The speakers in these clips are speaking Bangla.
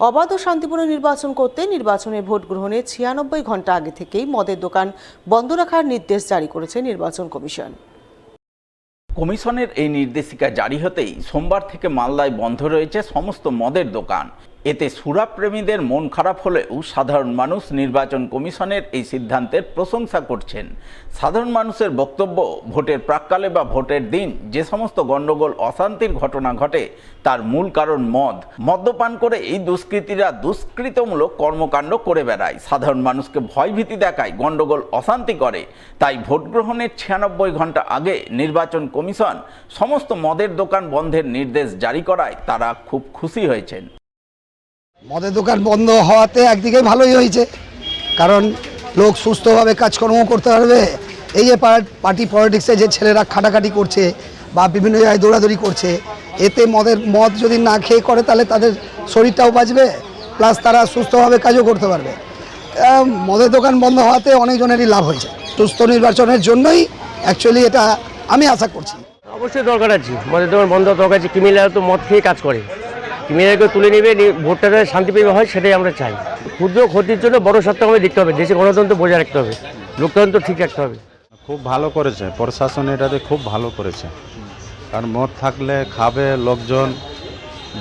অবাধ ও শান্তিপূর্ণ নির্বাচন করতে নির্বাচনে ভোট গ্রহণের ৯৬ ঘণ্টা আগে থেকেই মদের দোকান বন্ধ রাখার নির্দেশ জারি করেছে নির্বাচন কমিশন। কমিশনের এই নির্দেশিকা জারি হতেই সোমবার থেকে মালদায় বন্ধ রয়েছে সমস্ত মদের দোকান। এতে সুরাপ্রেমীদের মন খারাপ হলেও সাধারণ মানুষ নির্বাচন কমিশনের এই সিদ্ধান্তের প্রশংসা করছেন। সাধারণ মানুষের বক্তব্য, ভোটের প্রাক্কালে বা ভোটের দিন যে সমস্ত গণ্ডগোল অশান্তির ঘটনা ঘটে তার মূল কারণ মদ্যপান করে এই দুষ্কৃতীরা দুষ্কৃতমূলক কর্মকাণ্ড করে বেড়ায়, সাধারণ মানুষকে ভয়ভীতি দেখায়, গণ্ডগোল অশান্তি করে। তাই ভোট গ্রহণের ৯৬ ঘণ্টা আগে নির্বাচন কমিশন সমস্ত মদের দোকান বন্ধের নির্দেশ জারি করায় তারা খুব খুশি হয়েছেন। মদের দোকান বন্ধ হওয়াতে একদিকে ভালোই হয়েছে, কারণ লোক সুস্থভাবে কাজকর্ম করতে পারবে। এই যে পার্টি পলিটিক্সে যে ছেলেরা খাটাখাটি করছে বা বিভিন্ন জায়গায় দৌড়াদৌড়ি করছে, এতে মদ যদি না খেয়ে করে তাহলে তাদের শরীরটাও বাঁচবে, প্লাস তারা সুস্থভাবে কাজও করতে পারবে। মদের দোকান বন্ধ হওয়াতে অনেকজনেরই লাভ হয়েছে। সুস্থ নির্বাচনের জন্যই অ্যাকচুয়ালি এটা আমি আশা করছি। অবশ্যই দরকার আছে, মদের দোকান বন্ধ দরকার আছে। ক্রিমিনালরা তো মদ খেয়ে কাজ করে, ক্রিমিনালকে তুলে নেবে, ভোটটা যাতে শান্তিপ্রিয় হয় সেটাই আমরা চাই। ক্ষুদ্র ক্ষতির জন্য বড় স্বার্থ আমাদের দেখতে হবে, দেশে গণতন্ত্র বজায় রাখতে হবে, লোকতন্ত্র ঠিক রাখতে হবে। খুব ভালো করেছে প্রশাসন, এটাতে খুব ভালো করেছে। কারণ মদ থাকলে খাবে লোকজন,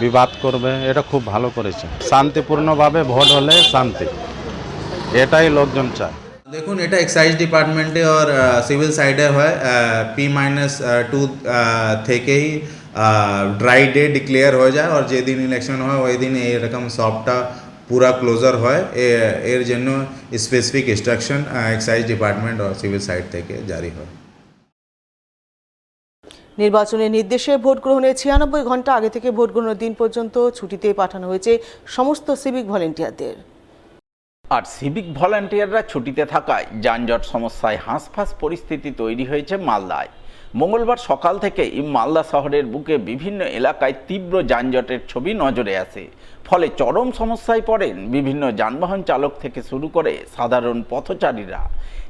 বিবাদ করবে, এটা খুব ভালো করেছে। শান্তিপূর্ণভাবে ভোট হলে শান্তি, এটাই লোকজন চায়। দেখুন, এটা এক্সাইজ ডিপার্টমেন্টে আর সিভিল সাইডে হয়। P-2 থেকেই ড্রাই ডে ডিক্লেয়ার হয়ে যায়, আর যেদিন ইলেকশন হয় ওই দিন এরকম শপটা পুরা ক্লোজার হয়। এর জন্য স্পেসিফিক ইনস্ট্রাকশন এক্সাইজ ডিপার্টমেন্ট আর সিভিল সাইড থেকে জারি হয়। নির্বাচনের নির্দেশে ভোট গ্রহণের ৯৬ ঘণ্টা আগে থেকে ভোট গ্রহণের দিন পর্যন্ত ছুটিতে পাঠানো হয়েছে সমস্ত সিভিক ভলেন্টিয়ারদের। আর সিভিক ভলান্টিয়াররা ছুটিতে থাকায় যানজট সমস্যায় হাঁসফাঁস পরিস্থিতি তৈরি হয়েছে মালদায়। মঙ্গলবার সকাল থেকেই মালদা শহরের বুকে বিভিন্ন এলাকায় তীব্র যানজটের ছবি নজরে আসে। ফলে চরম সমস্যায় পড়েন বিভিন্ন যানবাহন চালক থেকে শুরু করে সাধারণ পথচারীরা।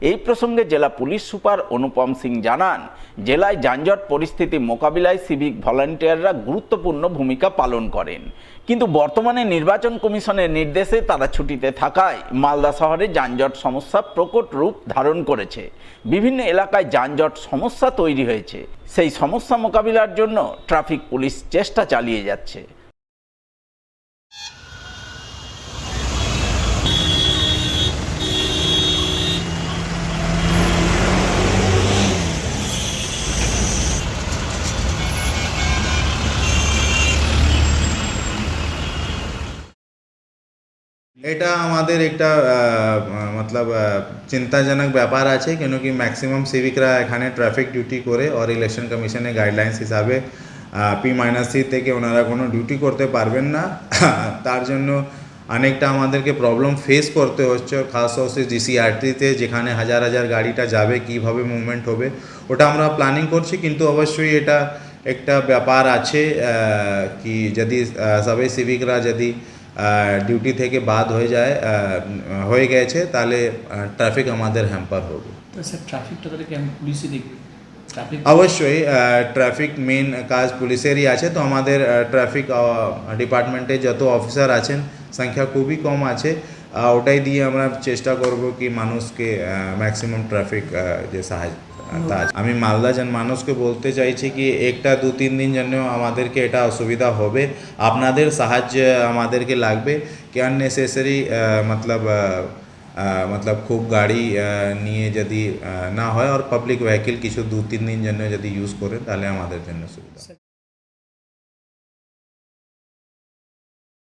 এই প্রসঙ্গে জেলা পুলিশ সুপার অনুপম সিং জানান, জেলায় যানজট পরিস্থিতি মোকাবিলায় সিভিক ভলান্টিয়াররা গুরুত্বপূর্ণ ভূমিকা পালন করেন। কিন্তু বর্তমানে নির্বাচন কমিশনের নির্দেশে তারা ছুটিতে থাকায় মালদা শহরে যানজট সমস্যা প্রকট রূপ ধারণ করেছে। বিভিন্ন এলাকায় যানজট সমস্যা তৈরি হয়েছে। সেই সমস্যা মোকাবিলার জন্য ট্রাফিক পুলিশ চেষ্টা চালিয়ে যাচ্ছে। এটা আমাদের একটা চিন্তাজনক ব্যাপার আছে, কেন কি ম্যাক্সিমাম সিভিকরা এখানে ট্রাফিক ডিউটি করে, আর ইলেকশন কমিশনের গাইডলাইন্স হিসাবে P-3 থেকে ওনারা কোনো ডিউটি করতে পারবেন না। তার জন্য অনেকটা আমাদেরকে প্রবলেম ফেস করতে হচ্ছে, খাস করে GCRTতে যেখানে হাজার হাজার গাড়িটা যাবে, কিভাবে মুভমেন্ট হবে ওটা আমরা প্ল্যানিং করছি। কিন্তু অবশ্যই এটা একটা ব্যাপার আছে কি যদি সবাই সিভিকরা যদি ডিউটি থেকে বাদ হয়ে গেছে তাহলে ট্রাফিক আমাদের হ্যাম্পার হবে। অবশ্যই ট্রাফিক মেন কাজ পুলিশেরই আছে, তো আমাদের ট্রাফিক ডিপার্টমেন্টে যত অফিসার আছেন সংখ্যা খুবই কম আছে। ওটাই দিয়ে আমরা চেষ্টা করব কি মানুষকে ম্যাক্সিমাম ট্রাফিক যে সাহায্য। আমি মালদা জনমানুষকে বলতে চাইছি কি একটা 2-3 দিন জন্য আমাদেরকে এটা অসুবিধা হবে, আপনাদের সাহায্য আমাদেরকে লাগবে। কি আননেসেসারি খুব গাড়ি নিয়ে যদি না হয় আর পাবলিক ভেহিকল কিছু 2-3 দিন জন্য যদি ইউজ করেন তাহলে আমাদের জন্য সুবিধা।